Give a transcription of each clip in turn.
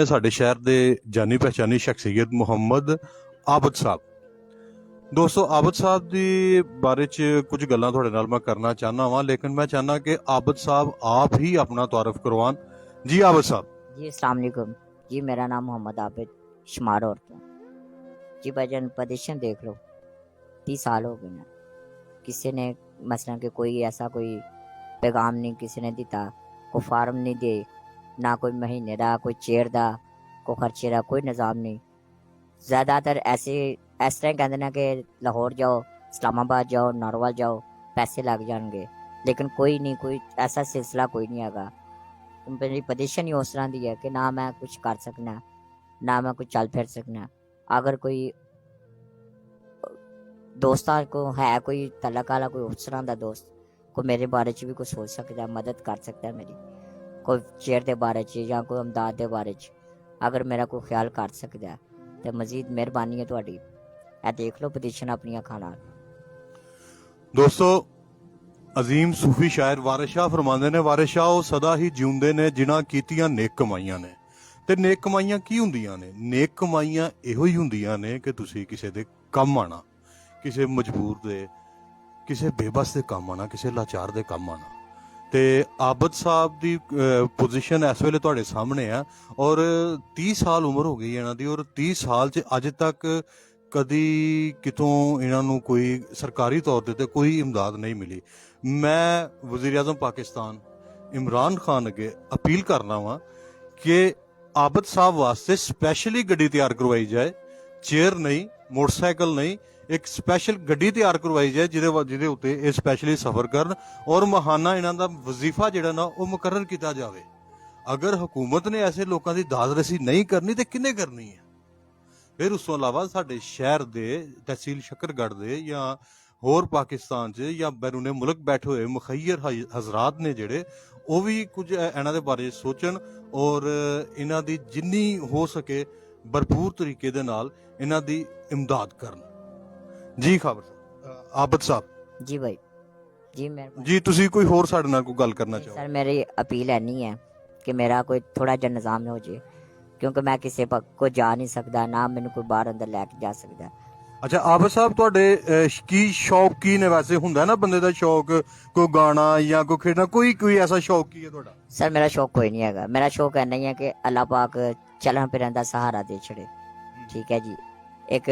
ਸਾਡੇ ਸ਼ਹਿਰ ਦੇ ਜਾਨੀ ਪਹਿਚਾਨੀ ਸ਼ਖਸੀਅਤ ਮੁਹੰਮਦ ਆਬਦ ਸਾਹਿਬ। ਦੋਸਤੋ, ਆਬਦ ਸਾਹਿਬ ਦੇ ਬਾਰੇ ਚ ਕੁਝ ਗੱਲਾਂ ਤੁਹਾਡੇ ਨਾਲ ਮੈਂ ਕਰਨਾ ਚਾਹੁੰਦਾ ਵਾਂ, ਲੇਕਿन मैं चाहना कि आबद साहब आप ही अपना तारुफ करवान। जी आबद साहब। जी अस्सलाम वालेकुम जी, मेरा नाम मोहम्मद आबिद शुमार औरतों जी। भजन पोजीशन देख लो, 30 साल हो गए ना, किसी ने मसलन कि कोई ऐसा कोई पैगाम नहीं किसी ने दिता, कोई फार्म नहीं दे, ना कोई महीने का कोई चेयर का कोई खर्चे का कोई निज़ाम नहीं। ज़्यादातर ऐसे इस तरह कहते हैं कि लाहौर जाओ, इस्लामाबाद जाओ, नारोवाल जाओ, पैसे लग जाएंगे, लेकिन कोई नहीं, कोई ऐसा सिलसिला कोई नहीं हैगा। मेरी पोजीशन ही उस तरह की है कि ना मैं कुछ कर सकना, ना मैं कुछ चल फिर सकना। अगर कोई दोस्तां को है कोई तलक वाला कोई उस तरह का दोस्त, कोई मेरे बारे च भी कुछ सोच सकता है, मदद कर सकता है मेरी, कोई चेयर के बारे च या कोई इमदाद के बारे च अगर मेरा कोई ख्याल कर सकता है तो मजीद मेहरबानी है तुहाडी। ए देख लो पोजीशन अपनी अखां नाल। ਦੋਸਤੋ, ਅਜ਼ੀਮ ਸੂਫੀ ਸ਼ਾਇਰ ਵਾਰਿਸ ਸ਼ਾਹ ਫਰਮਾਉਂਦੇ ਨੇ, ਵਾਰਿਸ ਸ਼ਾਹ ਉਹ ਸਦਾ ਹੀ ਜਿਉਂਦੇ ਨੇ ਜਿਨ੍ਹਾਂ ਕੀਤੀਆਂ ਨੇਕ ਕਮਾਈਆਂ ਨੇ। ਤੇ ਨੇਕ ਕਮਾਈਆਂ ਕੀ ਹੁੰਦੀਆਂ ਨੇ? ਨੇਕ ਕਮਾਈਆਂ ਇਹੋ ਹੀ ਹੁੰਦੀਆਂ ਨੇ ਕਿ ਤੁਸੀਂ ਕਿਸੇ ਦੇ ਕੰਮ ਆਣਾ, ਕਿਸੇ ਮਜਬੂਰ ਦੇ, ਕਿਸੇ ਬੇਬਸ ਦੇ ਕੰਮ ਆਣਾ, ਕਿਸੇ ਲਾਚਾਰ ਦੇ ਕੰਮ ਆਣਾ। ਤੇ ਆਬਦ ਸਾਹਿਬ ਦੀ ਪੋਜੀਸ਼ਨ ਇਸ ਵੇਲੇ ਤੁਹਾਡੇ ਸਾਹਮਣੇ ਆ, ਔਰ 30 ਸਾਲ ਉਮਰ ਹੋ ਗਈ ਇਹਨਾਂ ਦੀ, ਔਰ 30 ਸਾਲ 'ਚ ਅੱਜ ਤੱਕ ਕਦੀ ਕਿਤੋਂ ਇਹਨਾਂ ਨੂੰ ਕੋਈ ਸਰਕਾਰੀ ਤੌਰ ਤੇ ਕੋਈ ਇਮਦਾਦ ਨਹੀਂ ਮਿਲੀ। ਮੈਂ ਵਜ਼ੀਰ ਆਜ਼ਮ ਪਾਕਿਸਤਾਨ ਇਮਰਾਨ ਖਾਨ ਅੱਗੇ ਅਪੀਲ ਕਰਨਾ ਵਾਂ ਕਿ ਆਬਦ ਸਾਹਿਬ ਵਾਸਤੇ ਸਪੈਸ਼ਲੀ ਗੱਡੀ ਤਿਆਰ ਕਰਵਾਈ ਜਾਏ, ਚੇਅਰ ਨਹੀਂ, ਮੋਟਰਸਾਈਕਲ ਨਹੀਂ, ਇੱਕ ਸਪੈਸ਼ਲ ਗੱਡੀ ਤਿਆਰ ਕਰਵਾਈ ਜਾਏ ਜਿਹਦੇ ਉੱਤੇ ਇਹ ਸਪੈਸ਼ਲੀ ਸਫ਼ਰ ਕਰਨ, ਔਰ ਮਹਾਨਾ ਇਹਨਾਂ ਦਾ ਵਜ਼ੀਫਾ ਜਿਹੜਾ ਨਾ ਉਹ ਮੁਕਰਰ ਕੀਤਾ ਜਾਵੇ। ਅਗਰ ਹਕੂਮਤ ਨੇ ਐਸੇ ਲੋਕਾਂ ਦੀ ਦਾਦ ਰਸੀ ਨਹੀਂ ਕਰਨੀ ਤੇ ਕਿਹਨੇ ਕਰਨੀ ਹੈ? ਫਿਰ ਉਸ ਤੋਂ ਇਲਾਵਾ ਸਾਡੇ ਸ਼ਹਿਰ ਦੇ ਤਹਿਸੀਲ ਸ਼ੱਕਰਗੜ੍ਹ ਦੇ ਜਾਂ ਹੋਰ ਪਾਕਿਸਤਾਨ 'ਚ ਜਾਂ ਬੈਰੂਨੇ ਮੁਲਕ ਬੈਠੇ ਹੋਏ ਮੁਖੱਈਰ ਹਜ਼ਰਾਤ ਨੇ ਜਿਹੜੇ, ਉਹ ਵੀ ਕੁਝ ਇਹਨਾਂ ਦੇ ਬਾਰੇ ਸੋਚਣ ਔਰ ਇਹਨਾਂ ਦੀ ਜਿੰਨੀ ਹੋ ਸਕੇ ਭਰਪੂਰ ਤਰੀਕੇ ਦੇ ਨਾਲ ਇਹਨਾਂ ਦੀ ਇਮਦਾਦ ਕਰਨ। ਜੀ ਖਾਬਰ ਆਬਦ ਸਾਹਿਬ। जी भाई जी मेहरबानी। ਜੀ ਤੁਸੀਂ ਕੋਈ ਹੋਰ ਸਾਡੇ ਨਾਲ ਕੋਈ ਗੱਲ ਕਰਨਾ ਚਾਹੋ? सर मेरी अपील है नहीं है कि मेरा कोई थोड़ा जिहा निज़ाम हो जाए, क्योंकि मैं किसी को जा नहीं सकता, ना मैंने कोई बाहर अंदर लैके जा सकता। ਅੱਛਾ ਆਬਦ ਸਾਹਿਬ, ਤੁਹਾਡੇ ਕੀ ਸ਼ੌਕ ਕੀ ਨੇ? ਵੈਸੇ ਹੁੰਦਾ ਨਾ ਬੰਦੇ ਦਾ ਸ਼ੌਕ, ਕੋਈ ਗਾਣਾ ਜਾਂ ਕੋਈ ਖੇਡਣਾ, ਕੋਈ ਐਸਾ ਸ਼ੌਕ ਕੀ ਹੈ ਤੁਹਾਡਾ? सर मेरा शौक कोई नहीं हैगा। मेरा शौक है नहीं है कि अल्लाह पाक चलन फिरन दा सहारा दे छड़े, ठीक है जी, एक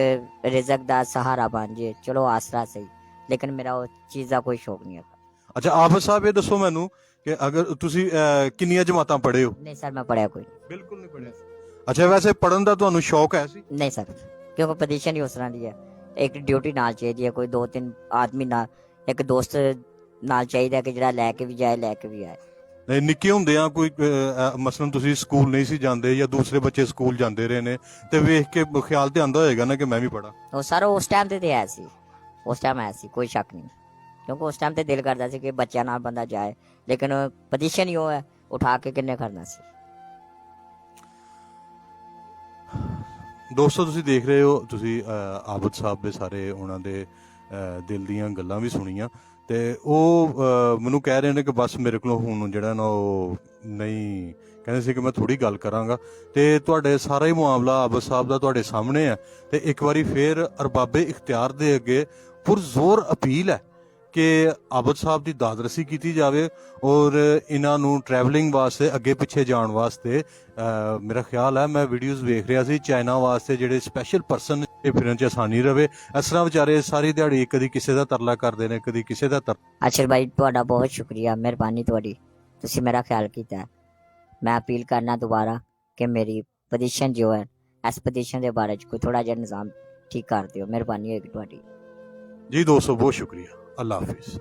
रिजक दा सहारा बन जे, चलो आसरा सही, लेकिन मेरा वो चीज़ का कोई शौक नहीं है। ਅੱਛਾ ਆਬਦ ਸਾਹਿਬ, ਇਹ ਦੱਸੋ ਮੈਨੂੰ ਕਿ ਅਗਰ ਤੁਸੀਂ ਕਿੰਨੀਆਂ ਜਮਾਤਾਂ ਪੜ੍ਹੇ ਹੋ? नहीं सर मैं पढ़िया कोई ਬਿਲਕੁਲ ਨਹੀਂ ਪੜ੍ਹੇ। ਅੱਛਾ, ਵੈਸੇ ਪੜ੍ਹਨ ਦਾ ਤੁਹਾਨੂੰ ਸ਼ੌਕ ਹੈ ਸੀ? नहीं सर, क्योंकि पोजीशन ही उस तरह की है। एक ड्यूटी नाल चाहिए, कोई 2-3 आदमी नाल, एक दोस्त नाल चाहिए कि ਜਿਹੜਾ ਲੈ ਕੇ ਵੀ ਜਾਏ, ਲੈ ਕੇ ਵੀ ਆਏ। ਨਹੀਂ, ਨਿੱਕੇ ਹੁੰਦੇ ਆ ਕੋਈ ਮਸਲਨ ਤੁਸੀਂ ਸਕੂਲ ਨਹੀਂ ਸੀ ਜਾਂਦੇ ਜਾਂ ਦੂਸਰੇ ਬੱਚੇ ਸਕੂਲ ਜਾਂਦੇ ਰਹੇ ਨੇ ਤੇ ਵੇਖ ਕੇ ਖਿਆਲ ਤੇ ਆਂਦਾ ਹੋਏਗਾ ਨਾ ਕਿ ਮੈਂ ਵੀ ਪੜਾਂ? ਉਹ ਸਾਰਾ ਉਸ ਟਾਈਮ ਤੇ ਆਇਆ ਸੀ, ਉਸ ਟਾਈਮ ਆਇਆ ਸੀ, ਕੋਈ ਸ਼ੱਕ ਨਹੀਂ, ਕਿਉਂਕਿ ਉਸ ਟਾਈਮ ਤੇ ਦਿਲ ਕਰਦਾ ਸੀ ਕਿ ਬੱਚਿਆਂ ਨਾਲ ਬੰਦਾ ਜਾਏ, ਲੇਕਿਨ ਪੋਜੀਸ਼ਨ ਹੀ ਉਹ ਹੈ, ਉਠਾ ਕੇ ਕਿੰਨੇ ਕਰਨਾ ਸੀ। ਦੋਸਤੋ, ਤੁਸੀਂ ਦੇਖ ਰਹੇ ਹੋ, ਤੁਸੀਂ ਆਬਦ ਸਾਹਿਬ ਦੇ ਸਾਰੇ ਉਹਨਾਂ ਦੇ ਦਿਲ ਦੀਆਂ ਗੱਲਾਂ ਵੀ ਸੁਣੀਆਂ ਤੇ ਉਹ ਮੈਨੂੰ ਕਹਿ ਰਹੇ ਨੇ ਕਿ ਬਸ ਮੇਰੇ ਕੋਲੋਂ ਹੁਣ ਜਿਹੜਾ ਨਾ ਉਹ ਨਹੀਂ, ਕਹਿੰਦੇ ਸੀ ਕਿ ਮੈਂ ਥੋੜੀ ਗੱਲ ਕਰਾਂਗਾ। ਤੇ ਤੁਹਾਡੇ ਸਾਰਾ ਹੀ ਮਾਮਲਾ ਆਬਦ ਸਾਹਿਬ ਦਾ ਤੁਹਾਡੇ ਸਾਹਮਣੇ ਹੈ ਤੇ ਇੱਕ ਵਾਰੀ ਫੇਰ ਅਰਬਾਬੇ ਇਖਤਿਆਰ ਦੇ ਅੱਗੇ ਪੁਰਜ਼ੋਰ ਅਪੀਲ ਹੈ ਕਿ ਆਬਦ ਸਾਹਿਬ ਦੀ ਦਾਦਰਸੀ ਕੀਤੀ ਜਾਵੇ ਔਰ ਇਹਨਾਂ ਨੂੰ ਟਰੈਵਲਿੰਗ ਵਾਸਤੇ ਅੱਗੇ ਪਿੱਛੇ ਜਾਣ ਵਾਸਤੇ ਮੇਰਾ ਖਿਆਲ ਹੈ, ਮੈਂ ਵੀਡੀਓਜ਼ ਵੇਖ ਰਿਹਾ ਸੀ, ਚਾਈਨਾ ਵਾਸਤੇ ਜਿਹੜੇ ਸਪੈਸ਼ਲ ਪਰਸਨ ਇਹ ਫਿਰਨ 'ਚ ਆਸਾਨੀ ਰਵੇ। ਇਸ ਤਰ੍ਹਾਂ ਵਿਚਾਰੇ ਸਾਰੀ ਦਿਹਾੜੀ ਕਦੀ ਕਿਸੇ ਦਾ ਤਰਲਾ ਕਰਦੇ ਨੇ, ਕਦੀ ਕਿਸੇ ਦਾ ਅਸ਼ਰ ਭਾਈ ਤੁਹਾਡਾ ਬਹੁਤ ਸ਼ੁਕਰੀਆ, ਮਿਹਰਬਾਨੀ ਤੁਹਾਡੀ, ਤੁਸੀਂ ਮੇਰਾ ਖਿਆਲ ਕੀਤਾ। ਮੈਂ ਅਪੀਲ ਕਰਨਾ ਦੁਬਾਰਾ ਕਿ ਮੇਰੀ ਪੋਜੀਸ਼ਨ ਜੋ ਹੈ, ਇਸ ਪੋਜੀਸ਼ਨ ਦੇ ਬਾਰੇ 'ਚ ਕੋਈ ਥੋੜਾ ਜਿਹਾ ਨਿਜ਼ਾਮ ਠੀਕ ਕਰ ਦਿਓ, ਮਿਹਰਬਾਨੀ ਹੋਏਗੀ ਤੁਹਾਡੀ। ਜੀ ਦੋਸਤੋ, ਬਹੁਤ ਸ਼ੁਕਰੀਆ। अल्लाह हाफिज़।